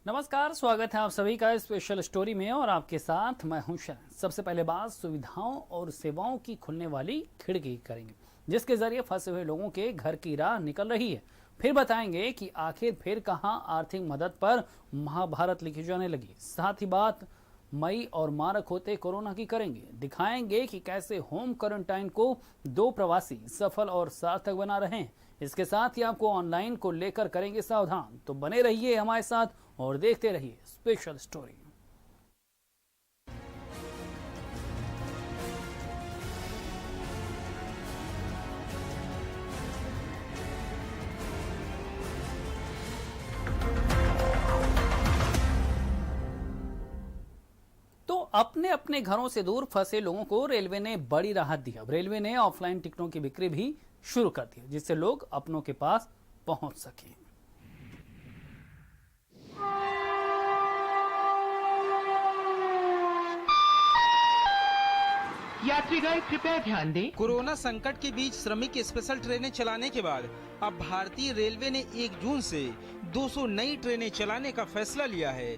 नमस्कार, स्वागत है आप सभी का स्पेशल स्टोरी में और आपके साथ मैं हूं शरण। सबसे पहले बात सुविधाओं और सेवाओं की खुलने वाली खिड़की करेंगे, जिसके जरिए फंसे हुए लोगों के घर की राह निकल रही है। फिर बताएंगे कि आखिर फिर कहां आर्थिक मदद पर महाभारत लिखी जाने लगी। साथ ही बात मई और मारक होते कोरोना की करेंगे। दिखाएंगे कि कैसे होम क्वारंटाइन को 2 प्रवासी सफल और सार्थक बना रहे हैं। इसके साथ ही आपको ऑनलाइन को लेकर करेंगे सावधान। तो बने रहिए हमारे साथ और देखते रहिए स्पेशल स्टोरी। तो अपने अपने घरों से दूर फंसे लोगों को रेलवे ने बड़ी राहत दी। अब रेलवे ने ऑफलाइन टिकटों की बिक्री भी शुरू कर दी, जिससे लोग अपनों के पास पहुंच सकें। यात्रीगण कृपया ध्यान दें। कोरोना संकट के बीच श्रमिक स्पेशल ट्रेनें चलाने के बाद अब भारतीय रेलवे ने 1 जून से 200 नई ट्रेनें चलाने का फैसला लिया है।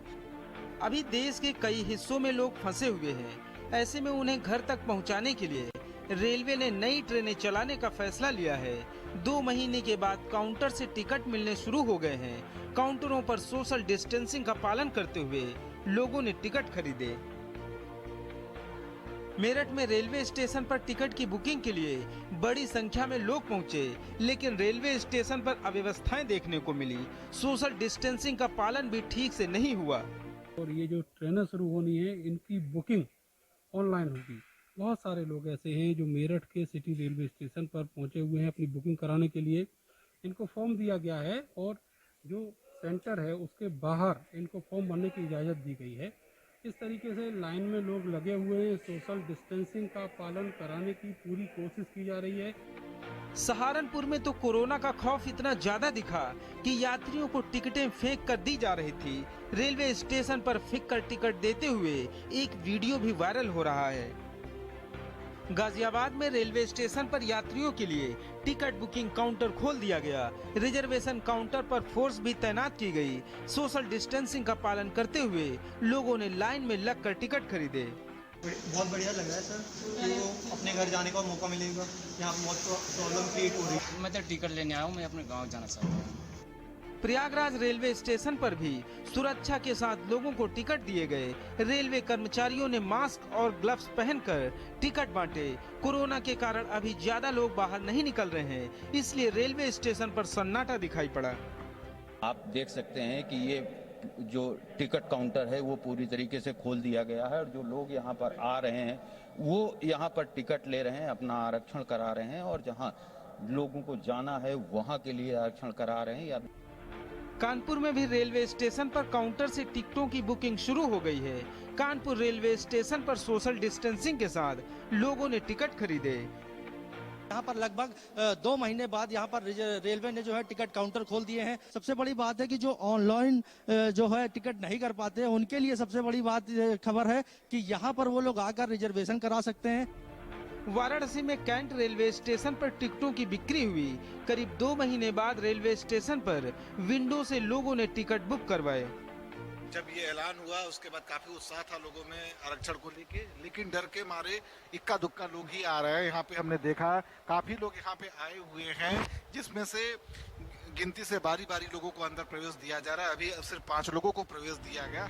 अभी देश के कई हिस्सों में लोग फंसे हुए हैं। ऐसे में उन्हें घर तक पहुंचाने के लिए रेलवे ने नई ट्रेनें चलाने का फैसला लिया है। 2 महीने के बाद काउंटर से टिकट मिलने शुरू हो गए हैं। काउंटरों पर सोशल डिस्टेंसिंग का पालन करते हुए लोगों ने टिकट खरीदे। मेरठ में रेलवे स्टेशन पर टिकट की बुकिंग के लिए बड़ी संख्या में लोग पहुंचे, लेकिन रेलवे स्टेशन पर अव्यवस्थाएं देखने को मिली। सोशल डिस्टेंसिंग का पालन भी ठीक से नहीं हुआ। और ये जो ट्रेनें शुरू होनी है, इनकी बुकिंग ऑनलाइन होगी। बहुत सारे लोग ऐसे हैं जो मेरठ के सिटी रेलवे स्टेशन पर पहुंचे हुए हैं अपनी बुकिंग कराने के लिए। इनको फॉर्म दिया गया है और जो सेंटर है उसके बाहर इनको फॉर्म भरने की इजाज़त दी गई है। इस तरीके से लाइन में लोग लगे हुए हैं। सोशल डिस्टेंसिंग का पालन कराने की पूरी कोशिश की जा रही है। सहारनपुर में तो कोरोना का खौफ इतना ज्यादा दिखा कि यात्रियों को टिकटें फेंक कर दी जा रही थी। रेलवे स्टेशन पर फेंक कर टिकट देते हुए एक वीडियो भी वायरल हो रहा है। गाजियाबाद में रेलवे स्टेशन पर यात्रियों के लिए टिकट बुकिंग काउंटर खोल दिया गया। रिजर्वेशन काउंटर पर फोर्स भी तैनात की गई। सोशल डिस्टेंसिंग का पालन करते हुए लोगों ने लाइन में लगकर टिकट खरीदे। बहुत बढ़िया लग रहा है सर, तो अपने घर जाने का मौका मिलेगा। यहाँ पर बहुत प्रॉब्लम क्रिएट हो रही है। मैं तो टिकट लेने आया हूँ, मैं अपने गांव जाना चाहता हूँ। प्रयागराज रेलवे स्टेशन पर भी सुरक्षा के साथ लोगों को टिकट दिए गए। रेलवे कर्मचारियों ने मास्क और ग्लव्स पहनकर टिकट बांटे। कोरोना के कारण अभी ज्यादा लोग बाहर नहीं निकल रहे हैं, इसलिए रेलवे स्टेशन पर सन्नाटा दिखाई पड़ा। आप देख सकते हैं कि ये जो टिकट काउंटर है वो पूरी तरीके से खोल दिया गया है और जो लोग यहाँ पर आ रहे हैं वो यहाँ पर टिकट ले रहे हैं, अपना आरक्षण करा रहे हैं और जहाँ लोगों को जाना है वहाँ के लिए आरक्षण करा रहे हैं। या कानपुर में भी रेलवे स्टेशन पर काउंटर से टिकटों की बुकिंग शुरू हो गई है। कानपुर रेलवे स्टेशन पर सोशल डिस्टेंसिंग के साथ लोगों ने टिकट खरीदे। यहाँ पर लगभग 2 महीने बाद यहाँ पर रेलवे ने जो है टिकट काउंटर खोल दिए हैं। सबसे बड़ी बात है कि जो ऑनलाइन जो है टिकट नहीं कर पाते हैं उनके लिए सबसे बड़ी बात खबर है कि यहाँ पर वो लोग आकर रिजर्वेशन करा सकते हैं। वाराणसी में कैंट रेलवे स्टेशन पर टिकटों की बिक्री हुई। करीब 2 महीने बाद रेलवे स्टेशन पर विंडो से लोगों ने टिकट बुक करवाए। जब ये ऐलान हुआ उसके बाद काफी उत्साह था लोगों में आरक्षण को लेके, लेकिन डर के मारे इक्का दुक्का लोग ही आ रहे हैं। यहाँ पे हमने देखा काफी लोग यहाँ पे आए हुए हैं, जिसमें से गिनती से बारी बारी लोगों को अंदर प्रवेश दिया जा रहा है। अभी सिर्फ 5 लोगों को प्रवेश दिया गया।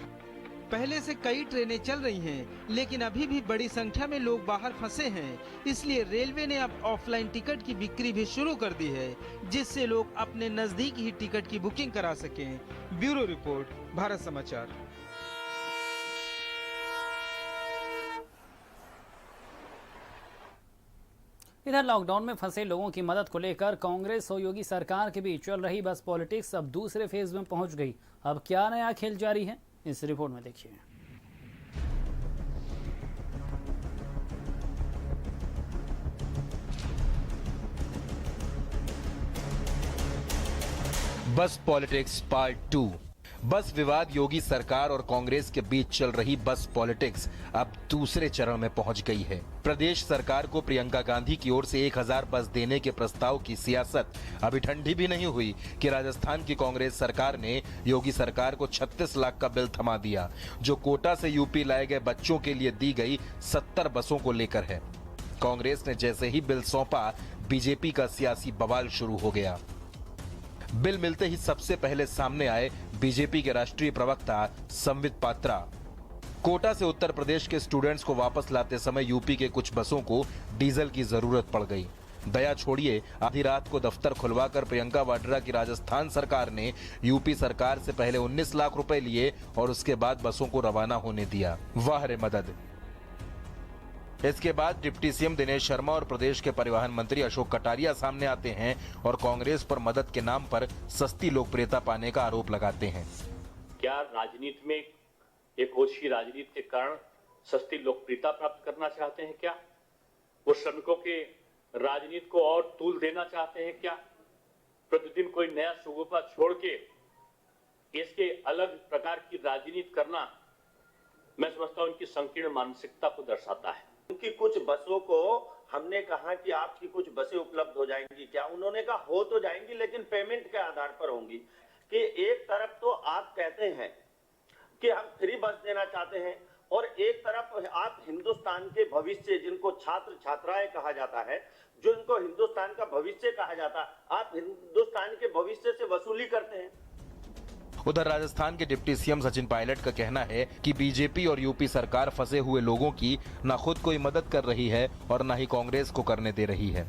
पहले से कई ट्रेनें चल रही हैं, लेकिन अभी भी बड़ी संख्या में लोग बाहर फंसे हैं। इसलिए रेलवे ने अब ऑफलाइन टिकट की बिक्री भी शुरू कर दी है, जिससे लोग अपने नजदीक ही टिकट की बुकिंग करा सकें। ब्यूरो रिपोर्ट, भारत समाचार। इधर लॉकडाउन में फंसे लोगों की मदद को लेकर कांग्रेस और योगी सरकार के बीच चल रही बस पॉलिटिक्स अब दूसरे फेज में पहुंच गई। अब क्या नया खेल जारी है, इस रिपोर्ट में देखिए। बस पॉलिटिक्स पार्ट 2। बस विवाद योगी सरकार और कांग्रेस के बीच चल रही बस पॉलिटिक्स अब दूसरे चरण में पहुंच गई है। प्रदेश सरकार को प्रियंका गांधी की ओर से 1000 बस देने के प्रस्ताव की सियासत अभी ठंडी भी नहीं हुई कि राजस्थान की कांग्रेस सरकार ने योगी सरकार को 36 लाख का बिल थमा दिया, जो कोटा से यूपी लाए गए बच्चों के लिए दी गई 70 बसों को लेकर है। कांग्रेस ने जैसे ही बिल सौंपा, बीजेपी का सियासी बवाल शुरू हो गया। बिल मिलते ही सबसे पहले सामने आए बीजेपी के राष्ट्रीय प्रवक्ता संबित पात्रा। कोटा से उत्तर प्रदेश के स्टूडेंट्स को वापस लाते समय यूपी के कुछ बसों को डीजल की जरूरत पड़ गई। दया छोड़िए, आधी रात को दफ्तर खुलवाकर प्रियंका वाड्रा की राजस्थान सरकार ने यूपी सरकार से पहले 19 लाख रुपए लिए और उसके बाद बसों को रवाना होने दिया। वाह रे मदद। इसके बाद डिप्टी सीएम दिनेश शर्मा और प्रदेश के परिवहन मंत्री अशोक कटारिया सामने आते हैं और कांग्रेस पर मदद के नाम पर सस्ती लोकप्रियता पाने का आरोप लगाते हैं। क्या राजनीति में एक ओछी राजनीति के कारण सस्ती लोकप्रियता प्राप्त करना चाहते हैं? क्या वो श्रमिकों के राजनीति को और तूल देना चाहते हैं? क्या प्रतिदिन कोई नया सुगोपा छोड़ के इसके अलग प्रकार की राजनीति करना, मैं समझता हूं उनकी संकीर्ण मानसिकता को दर्शाता है। उनकी कुछ बसों को हमने कहा कि आपकी कुछ बसें उपलब्ध हो जाएंगी क्या? उन्होंने कहा हो तो जाएंगी, लेकिन पेमेंट के आधार पर होंगी। कि एक तरफ तो आप कहते हैं कि हम फ्री बस देना चाहते हैं और एक तरफ आप हिंदुस्तान के भविष्य, जिनको छात्र छात्राएं कहा जाता है, जो इनको हिंदुस्तान का भविष्य कहा जाता है, आप हिंदुस्तान के भविष्य से वसूली करते हैं। उधर राजस्थान के डिप्टी सीएम सचिन पायलट का कहना है कि बीजेपी और यूपी सरकार फंसे हुए लोगों की न खुद कोई मदद कर रही है और न ही कांग्रेस को करने दे रही है।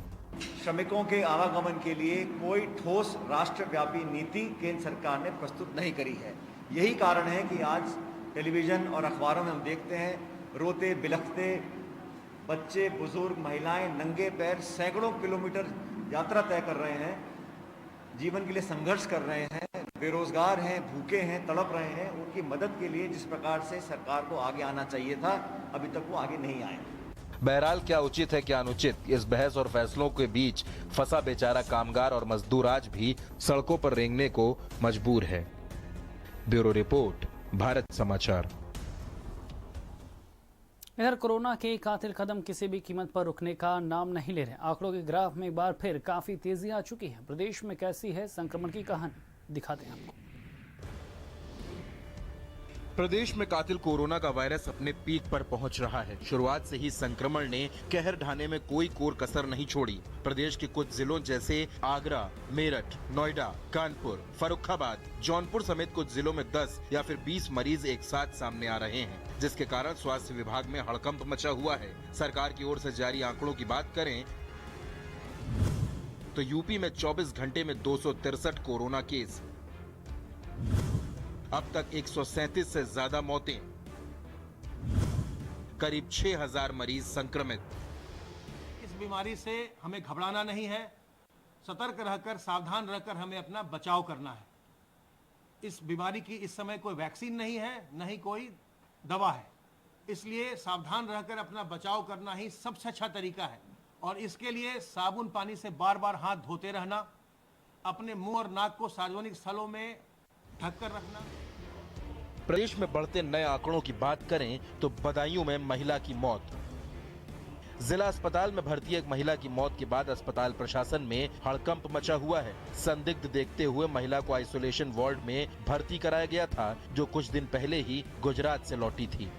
श्रमिकों के आवागमन के लिए कोई ठोस राष्ट्रव्यापी नीति केंद्र सरकार ने प्रस्तुत नहीं करी है। यही कारण है कि आज टेलीविजन और अखबारों में हम देखते हैं रोते बिलखते बच्चे, बुजुर्ग, महिलाएं नंगे पैर सैकड़ों किलोमीटर यात्रा तय कर रहे हैं, जीवन के लिए संघर्ष कर रहे हैं, बेरोजगार हैं, भूखे हैं, तड़प रहे हैं। उनकी मदद के लिए जिस प्रकार से सरकार को आगे आना चाहिए था, अभी तक वो आगे नहीं आए। बहरहाल क्या उचित है क्या अनुचित, इस बहस और फैसलों के बीच फंसा बेचारा कामगार और मजदूर आज भी सड़कों पर रेंगने को मजबूर है। ब्यूरो रिपोर्ट, भारत समाचार। इधर कोरोना के कातिल कदम किसी भी कीमत पर रुकने का नाम नहीं ले रहे। आंकड़ों के ग्राफ में एक बार फिर काफी तेजी आ चुकी है। प्रदेश में कैसी है संक्रमण की कहानी, दिखाते हैं आपको। प्रदेश में कातिल कोरोना का वायरस अपने पीक पर पहुंच रहा है। शुरुआत से ही संक्रमण ने कहर ढाने में कोई कोर कसर नहीं छोड़ी। प्रदेश के कुछ जिलों जैसे आगरा, मेरठ, नोएडा, कानपुर, फर्रुखाबाद, जौनपुर समेत कुछ जिलों में 10 या फिर 20 मरीज एक साथ सामने आ रहे हैं, जिसके कारण स्वास्थ्य विभाग में हड़कंप मचा हुआ है। सरकार की ओर से जारी आंकड़ों की बात करें तो यूपी में 24 घंटे में 263 कोरोना केस, अब तक 137 से ज्यादा मौतें, करीब 6000 मरीज संक्रमित। इस बीमारी से हमें घबराना नहीं है, सतर्क रहकर, सावधान रहकर हमें अपना बचाव करना है। इस बीमारी की इस समय कोई वैक्सीन नहीं है, न ही कोई दवा है, इसलिए सावधान रहकर अपना बचाव करना ही सबसे अच्छा तरीका है। और इसके लिए साबुन पानी से बार बार हाथ धोते रहना, अपने मुंह और नाक को सार्वजनिक स्थलों में ढककर रखना। प्रदेश में बढ़ते नए आंकड़ों की बात करें तो बदायूं में महिला की मौत। जिला अस्पताल में भर्ती एक महिला की मौत के बाद अस्पताल प्रशासन में हड़कंप मचा हुआ है। संदिग्ध देखते हुए महिला को आइसोलेशन वार्ड में भर्ती कराया गया था, जो कुछ दिन पहले ही गुजरात से लौटी थी।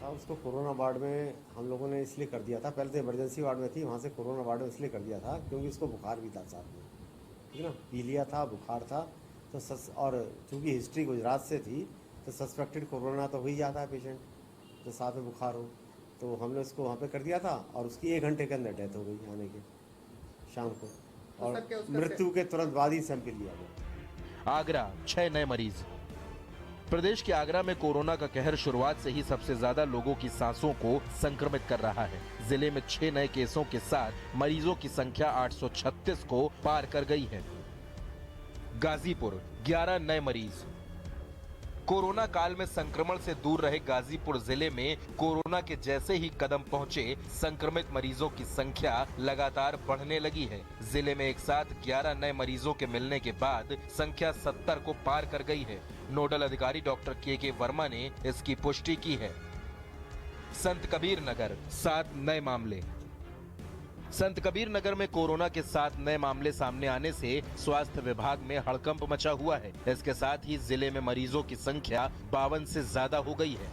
उसको कोरोना वार्ड में हम लोगों ने इसलिए कर दिया था, पहले तो इमरजेंसी वार्ड में थी, वहाँ से कोरोना वार्ड में इसलिए कर दिया था क्योंकि उसको बुखार भी था साथ में, ठीक है ना, पी लिया था, बुखार था तो और चूँकि हिस्ट्री गुजरात से थी तो सस्पेक्टेड कोरोना तो हो ही जाता है पेशेंट, तो साथ में बुखार हो, तो हमने उसको वहाँ पे कर दिया था और उसकी 1 घंटे के अंदर डेथ हो गई आने के शाम को, और मृत्यु के तुरंत बाद ही सैंपल लिया गया। आगरा 6 नए मरीज। प्रदेश के आगरा में कोरोना का कहर शुरुआत से ही सबसे ज्यादा लोगों की सांसों को संक्रमित कर रहा है। जिले में 6 नए केसों के साथ मरीजों की संख्या 836 को पार कर गई है। गाजीपुर 11 नए मरीज। कोरोना काल में संक्रमण से दूर रहे गाजीपुर जिले में कोरोना के जैसे ही कदम पहुंचे, संक्रमित मरीजों की संख्या लगातार बढ़ने लगी है। जिले में एक साथ 11 नए मरीजों के मिलने के बाद संख्या 70 को पार कर गई है। नोडल अधिकारी डॉक्टर के वर्मा ने इसकी पुष्टि की है। संत कबीर नगर 7 नए मामले। संत कबीर नगर में कोरोना के 7 नए मामले सामने आने से स्वास्थ्य विभाग में हड़कंप मचा हुआ है। इसके साथ ही जिले में मरीजों की संख्या 52 से ज्यादा हो गई है।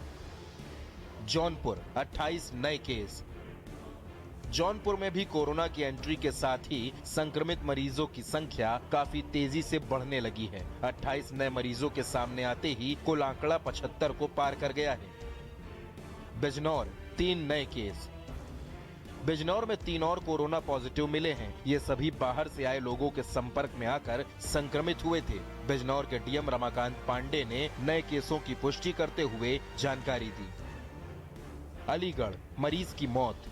जौनपुर 28 नए केस। जौनपुर में भी कोरोना की एंट्री के साथ ही संक्रमित मरीजों की संख्या काफी तेजी से बढ़ने लगी है। 28 नए मरीजों के सामने आते ही कुल आंकड़ा 75 को पार कर गया है। बिजनौर 3 नए केस। बिजनौर में 3 और कोरोना पॉजिटिव मिले हैं। ये सभी बाहर से आए लोगों के संपर्क में आकर संक्रमित हुए थे। बिजनौर के डीएम रमाकांत पांडे ने नए केसों की पुष्टि करते हुए जानकारी दी। अलीगढ़ मरीज की मौत।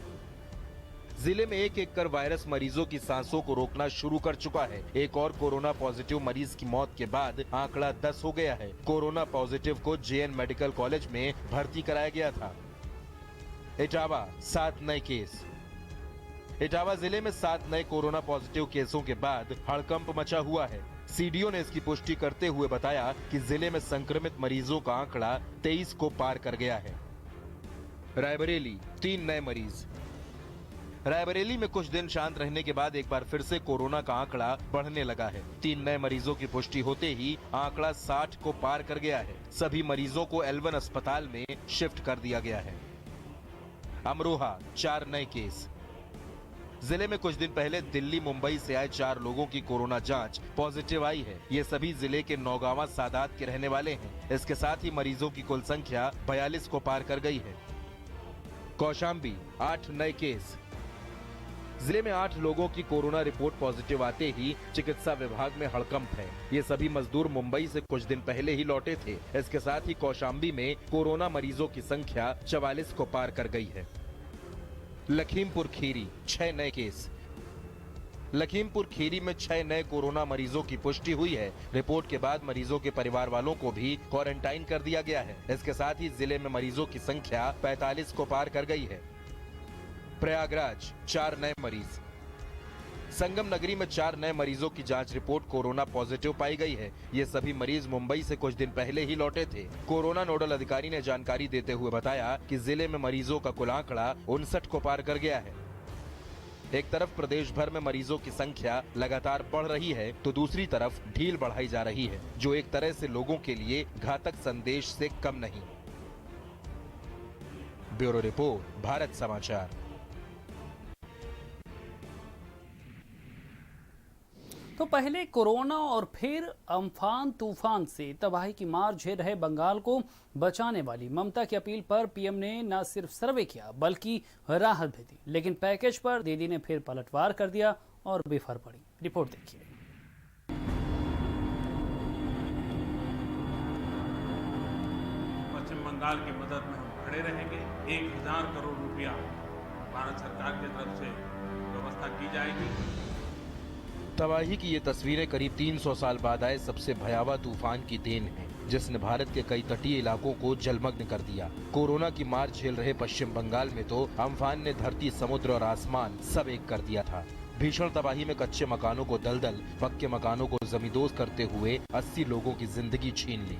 जिले में एक कर वायरस मरीजों की सांसों को रोकना शुरू कर चुका है। एक और कोरोना पॉजिटिव मरीज की मौत के बाद आंकड़ा 10 हो गया है। कोरोना पॉजिटिव को जेएन मेडिकल कॉलेज में भर्ती कराया गया था। इटावा 7 नए केस। इटावा जिले में 7 नए कोरोना पॉजिटिव केसों के बाद हड़कंप मचा हुआ है। सीडीओ ने इसकी पुष्टि करते हुए बताया कि जिले में संक्रमित मरीजों का आंकड़ा 23 को पार कर गया है। रायबरेली 3 नए मरीज। रायबरेली में कुछ दिन शांत रहने के बाद एक बार फिर से कोरोना का आंकड़ा बढ़ने लगा है। 3 नए मरीजों की पुष्टि होते ही आंकड़ा 60 को पार कर गया है। सभी मरीजों को L1 अस्पताल में शिफ्ट कर दिया गया है। अमरोहा 4 नए केस। जिले में कुछ दिन पहले दिल्ली मुंबई से आए 4 लोगों की कोरोना जांच पॉजिटिव आई है। ये सभी जिले के नौगावा सादात के रहने वाले हैं। इसके साथ ही मरीजों की कुल संख्या 42 को पार कर गई है। कौशाम्बी 8 नए केस। जिले में 8 लोगों की कोरोना रिपोर्ट पॉजिटिव आते ही चिकित्सा विभाग में हड़कंप है। ये सभी मजदूर मुंबई से कुछ दिन पहले ही लौटे थे। इसके साथ ही कौशाम्बी में कोरोना मरीजों की संख्या 44 को पार कर गई है। लखीमपुर खीरी 6 नए केस। लखीमपुर खीरी में 6 नए कोरोना मरीजों की पुष्टि हुई है। रिपोर्ट के बाद मरीजों के परिवार वालों को भी क्वारंटाइन कर दिया गया है। इसके साथ ही जिले में मरीजों की संख्या 45 को पार कर गई है। प्रयागराज 4 नए मरीज। संगम नगरी में 4 नए मरीजों की जांच रिपोर्ट कोरोना पॉजिटिव पाई गई है। ये सभी मरीज मुंबई से कुछ दिन पहले ही लौटे थे। कोरोना नोडल अधिकारी ने जानकारी देते हुए बताया कि जिले में मरीजों का कुल आंकड़ा 59 को पार कर गया है। एक तरफ प्रदेश भर में मरीजों की संख्या लगातार बढ़ रही है, तो दूसरी तरफ ढील बढ़ाई जा रही है, जो एक तरह से लोगों के लिए घातक संदेश से कम नहीं। ब्यूरो रिपोर्ट, भारत समाचार। तो पहले कोरोना और फिर अम्फान तूफान से तबाही की मार झेल रहे बंगाल को बचाने वाली ममता की अपील पर पीएम ने न सिर्फ सर्वे किया बल्कि राहत भी दी। लेकिन पैकेज पर दीदी ने फिर पलटवार कर दिया और बेफर पड़ी। रिपोर्ट देखिए। पश्चिम बंगाल की मदद में हम खड़े रहेंगे। 1000 करोड़ रुपया भारत सरकार की तरफ से व्यवस्था की जाएगी। तबाही की ये तस्वीरें करीब 300 साल बाद आए सबसे भयावह तूफान की देन है, जिसने भारत के कई तटीय इलाकों को जलमग्न कर दिया। कोरोना की मार झेल रहे पश्चिम बंगाल में तो अम्फान ने धरती, समुद्र और आसमान सब एक कर दिया था। भीषण तबाही में कच्चे मकानों को दलदल, पक्के मकानों को जमींदोज करते हुए 80 लोगों की जिंदगी छीन ली।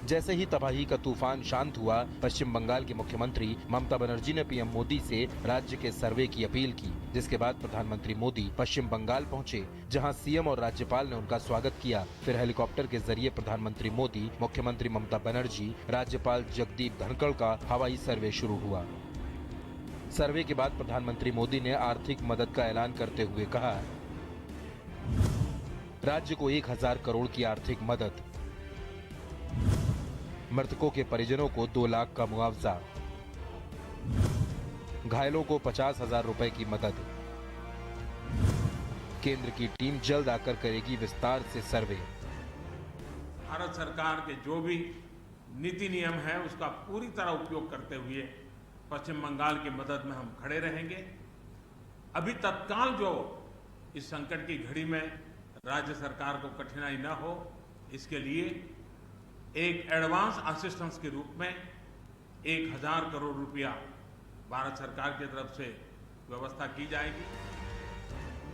जैसे ही तबाही का तूफान शांत हुआ, पश्चिम बंगाल की मुख्यमंत्री ममता बनर्जी ने पीएम मोदी से राज्य के सर्वे की अपील की, जिसके बाद प्रधानमंत्री मोदी पश्चिम बंगाल पहुंचे, जहां सीएम और राज्यपाल ने उनका स्वागत किया। फिर हेलीकॉप्टर के जरिए प्रधानमंत्री मोदी, मुख्यमंत्री ममता बनर्जी, राज्यपाल जगदीप धनखड़ का हवाई सर्वे शुरू हुआ। सर्वे के बाद प्रधानमंत्री मोदी ने आर्थिक मदद का ऐलान करते हुए कहा, राज्य को 1000 करोड़ की आर्थिक मदद, मृतकों के परिजनों को 2 लाख का मुआवजा, घायलों को 50,000 रुपए की मदद। केंद्र की टीम जल्द आकर करेगी विस्तार से सर्वे। भारत सरकार के जो भी नीति नियम है उसका पूरी तरह उपयोग करते हुए पश्चिम बंगाल की मदद में हम खड़े रहेंगे। अभी तत्काल जो इस संकट की घड़ी में राज्य सरकार को कठिनाई न हो, इसके लिए एक एडवांस असिस्टेंस के रूप में 1000 करोड़ रुपया भारत सरकार की तरफ से व्यवस्था की जाएगी।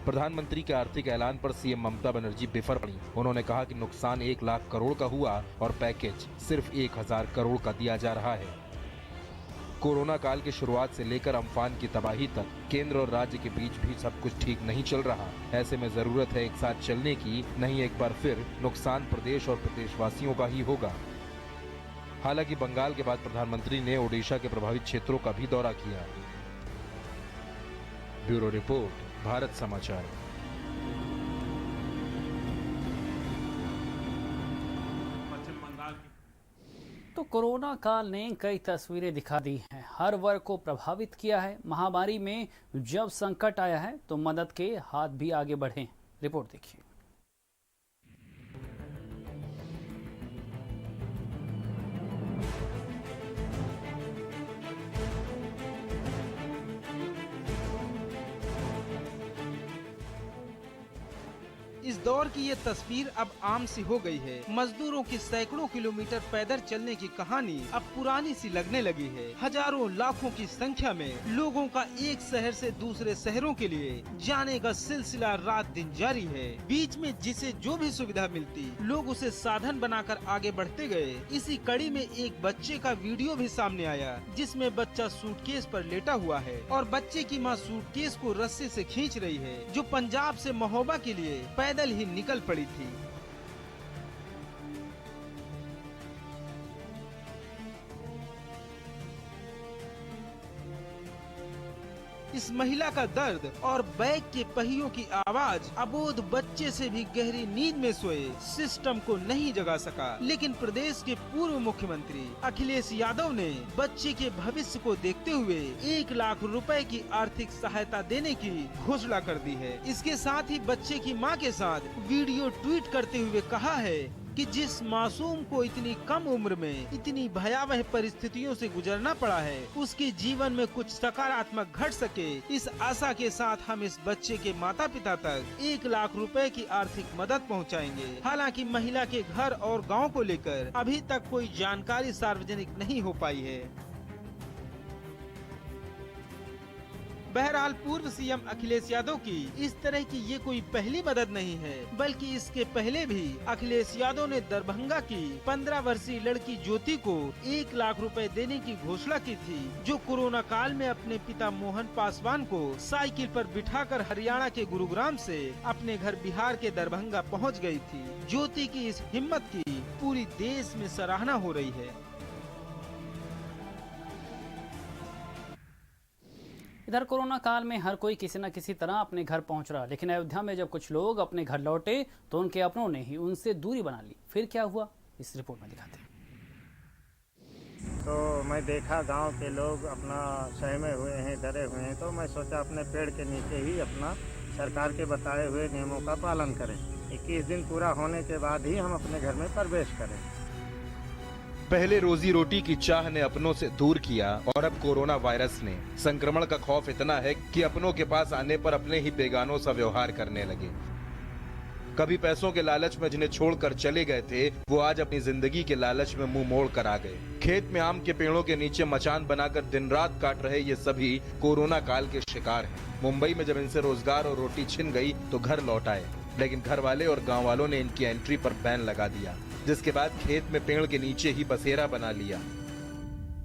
प्रधानमंत्री के आर्थिक ऐलान पर सीएम ममता बनर्जी बिफर पड़ी। उन्होंने कहा कि नुकसान 1 लाख करोड़ का हुआ और पैकेज सिर्फ 1000 करोड़ का दिया जा रहा है। कोरोना काल की शुरुआत से लेकर अम्फान की तबाही तक केंद्र और राज्य के बीच भी सब कुछ ठीक नहीं चल रहा। ऐसे में जरूरत है एक साथ चलने की, नहीं एक बार फिर नुकसान प्रदेश और प्रदेशवासियों का ही होगा। हालांकि बंगाल के बाद प्रधानमंत्री ने ओडिशा के प्रभावित क्षेत्रों का भी दौरा किया। ब्यूरो रिपोर्ट, भारत समाचार। पश्चिम बंगाल तो कोरोना काल ने कई तस्वीरें दिखा दी हैं, हर वर्ग को प्रभावित किया है। महामारी में जब संकट आया है तो मदद के हाथ भी आगे बढ़े। रिपोर्ट देखिए। इस दौर की ये तस्वीर अब आम सी हो गई है। मजदूरों की सैकड़ों किलोमीटर पैदल चलने की कहानी अब पुरानी सी लगने लगी है। हजारों लाखों की संख्या में लोगों का एक शहर से दूसरे शहरों के लिए जाने का सिलसिला रात दिन जारी है। बीच में जिसे जो भी सुविधा मिलती, लोग उसे साधन बनाकर आगे बढ़ते गए। इसी कड़ी में एक बच्चे का वीडियो भी सामने आया, जिसमें बच्चा सूटकेस पर लेटा हुआ है और बच्चे की मां सूटकेस को रस्सी से खींच रही है, जो पंजाब से महोबा के लिए पैदल ही निकल पड़ी थी। इस महिला का दर्द और बैग के पहियों की आवाज अबोध बच्चे से भी गहरी नींद में सोए सिस्टम को नहीं जगा सका। लेकिन प्रदेश के पूर्व मुख्यमंत्री अखिलेश यादव ने बच्चे के भविष्य को देखते हुए 1 लाख रुपए की आर्थिक सहायता देने की घोषणा कर दी है। इसके साथ ही बच्चे की मां के साथ वीडियो ट्वीट करते हुए कहा है कि जिस मासूम को इतनी कम उम्र में इतनी भयावह परिस्थितियों से गुजरना पड़ा है, उसके जीवन में कुछ सकारात्मक घट सके, इस आशा के साथ हम इस बच्चे के माता पिता तक 1 लाख रुपए की आर्थिक मदद पहुंचाएंगे। हालांकि महिला के घर और गांव को लेकर अभी तक कोई जानकारी सार्वजनिक नहीं हो पाई है। बहरहाल पूर्व सीएम अखिलेश यादव की इस तरह की ये कोई पहली मदद नहीं है, बल्कि इसके पहले भी अखिलेश यादव ने दरभंगा की 15 वर्षीय लड़की ज्योति को 1 लाख रुपए देने की घोषणा की थी, जो कोरोना काल में अपने पिता मोहन पासवान को साइकिल पर बिठाकर हरियाणा के गुरुग्राम से अपने घर बिहार के दरभंगा पहुंच गई थी। ज्योति की इस हिम्मत की पूरी देश में सराहना हो रही है। इधर कोरोना काल में हर कोई किसी न किसी तरह अपने घर पहुंच रहा, लेकिन अयोध्या में जब कुछ लोग अपने घर लौटे तो उनके अपनों ने ही उनसे दूरी बना ली। फिर क्या हुआ, इस रिपोर्ट में दिखाते हैं। तो मैं देखा गांव के लोग अपना सहमे हुए हैं, डरे हुए हैं, तो मैं सोचा अपने पेड़ के नीचे ही अपना सरकार के बताए हुए नियमों का पालन करें। 21 दिन पूरा होने के बाद ही हम अपने घर में प्रवेश करें। पहले रोजी रोटी की चाह ने अपनों से दूर किया और अब कोरोना वायरस ने। संक्रमण का खौफ इतना है कि अपनों के पास आने पर अपने ही बेगानों सा व्यवहार करने लगे। कभी पैसों के लालच में जिन्हें छोड़कर चले गए थे, वो आज अपनी जिंदगी के लालच में मुंह मोड़ कर आ गए। खेत में आम के पेड़ों के नीचे मचान बनाकर दिन रात काट रहे ये सभी कोरोना काल के शिकार हैं। मुंबई में जब इनसे रोजगार और रोटी छिन गई तो घर लौट आए, लेकिन घर वाले और गाँव वालों ने इनकी एंट्री पर बैन लगा दिया, जिसके बाद खेत में पेड़ के नीचे ही बसेरा बना लिया।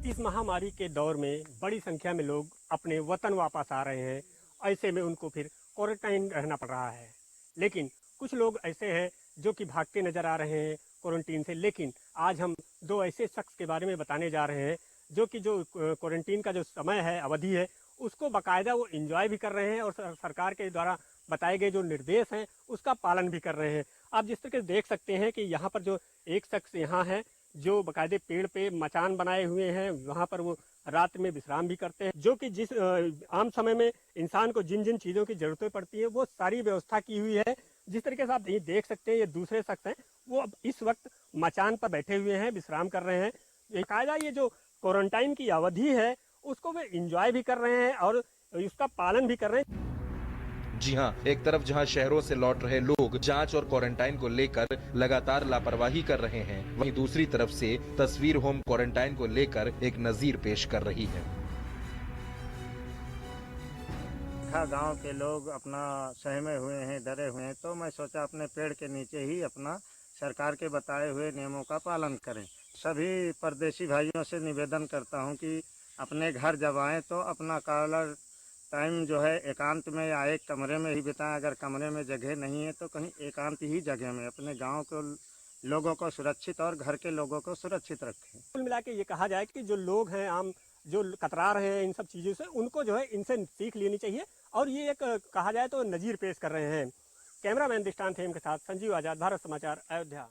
इस महामारी के दौर में बड़ी संख्या में लोग अपने वतन वापस आ रहे हैं। ऐसे में उनको फिर क्वारंटाइन रहना पड़ रहा है। लेकिन कुछ लोग ऐसे हैं जो कि भागते नजर आ रहे हैं क्वारंटीन से। लेकिन आज हम 2 ऐसे शख्स के बारे में बताने जा रहे हैं जो कि जो क्वारंटीन का जो समय है, अवधि है, उसको बाकायदा वो एंजॉय भी कर रहे हैं और सरकार के द्वारा बताए गए जो निर्देश हैं उसका पालन भी कर रहे हैं। आप जिस तरह से देख सकते हैं कि यहाँ पर जो एक शख्स यहाँ है जो बाकायदे पेड़ पे मचान बनाए हुए हैं, वहाँ पर वो रात में विश्राम भी करते हैं, जो कि जिस आम समय में इंसान को जिन जिन चीज़ों की जरूरतें पड़ती है वो सारी व्यवस्था की हुई है। जिस तरीके से आप ये देख सकते हैं, ये दूसरे शख्स हैं, वो अब इस वक्त मचान पर बैठे हुए हैं, विश्राम कर रहे हैं। बाकायदा ये जो क्वारंटाइन की अवधि है उसको वे इंजॉय भी कर रहे हैं और उसका पालन भी कर रहे हैं। जी हां, एक तरफ जहां शहरों से लौट रहे लोग जांच और क्वारंटाइन को लेकर लगातार लापरवाही कर रहे हैं, वहीं दूसरी तरफ से तस्वीर होम क्वारंटाइन को लेकर एक नजीर पेश कर रही है। गांव के लोग अपना सहमे हुए हैं, डरे हुए हैं, तो मैं सोचा अपने पेड़ के नीचे ही अपना सरकार के बताए हुए नियमों का पालन करें। सभी परदेशी भाइयों से निवेदन करता हूं कि अपने घर जब आएँ तो अपना कॉलर टाइम जो है एकांत में या एक कमरे में ही बिताएं। अगर कमरे में जगह नहीं है तो कहीं एकांत ही जगह में अपने गांव के लोगों को सुरक्षित और घर के लोगों को सुरक्षित रखें। कुल मिला के ये कहा जाए कि जो लोग हैं आम जो कतरा रहे हैं इन सब चीज़ों से, उनको जो है इनसे सीख लेनी चाहिए और ये एक कहा जाए तो नज़ीर पेश कर रहे हैं। कैमरामैन दृष्टांत हेम के साथ संजीव आजाद, भारत समाचार, अयोध्या।